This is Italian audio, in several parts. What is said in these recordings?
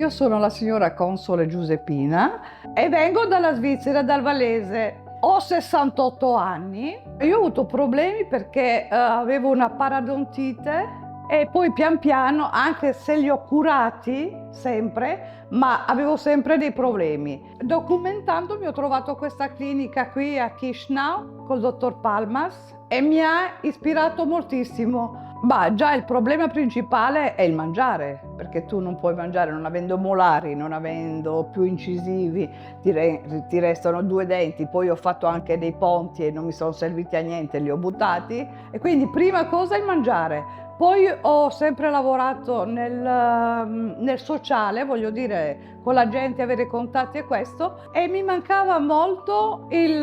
Io sono la signora console Giuseppina e vengo dalla Svizzera, dal Vallese. Ho 68 anni e io ho avuto problemi perché avevo una paradontite e poi pian piano, anche se li ho curati sempre, ma avevo sempre dei problemi. Documentandomi ho trovato questa clinica qui a Chișinău col dottor Palmas e mi ha ispirato moltissimo. Ma già il problema principale è il mangiare, perché tu non puoi mangiare non avendo molari, non avendo più incisivi, ti restano 2 denti, poi ho fatto anche dei ponti e non mi sono serviti a niente, li ho buttati. E quindi prima cosa il mangiare. Poi ho sempre lavorato nel sociale, voglio dire, con la gente, avere contatti e questo, e mi mancava molto il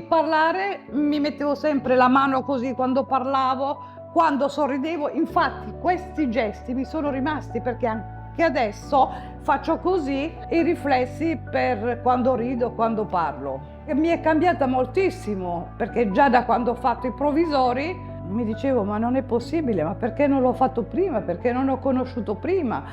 parlare, mi mettevo sempre la mano così quando parlavo, quando sorridevo. Infatti questi gesti mi sono rimasti perché anche adesso faccio così, i riflessi per quando rido, quando parlo. E mi è cambiata moltissimo perché già da quando ho fatto i provvisori mi dicevo ma non è possibile, ma perché non l'ho fatto prima, perché non ho conosciuto prima,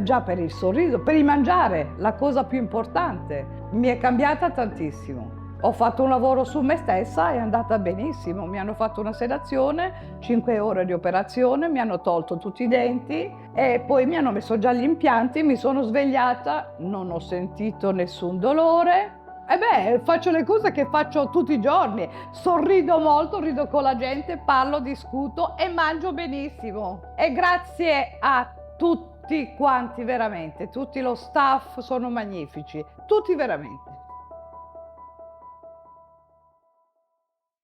già per il sorriso, per il mangiare, la cosa più importante. Mi è cambiata tantissimo. Ho fatto un lavoro su me stessa, è andata benissimo, mi hanno fatto una sedazione, 5 ore di operazione, mi hanno tolto tutti i denti e poi mi hanno messo già gli impianti, mi sono svegliata, non ho sentito nessun dolore. E beh, faccio le cose che faccio tutti i giorni, sorrido molto, rido con la gente, parlo, discuto e mangio benissimo. E grazie a tutti quanti veramente, tutti lo staff sono magnifici, tutti veramente.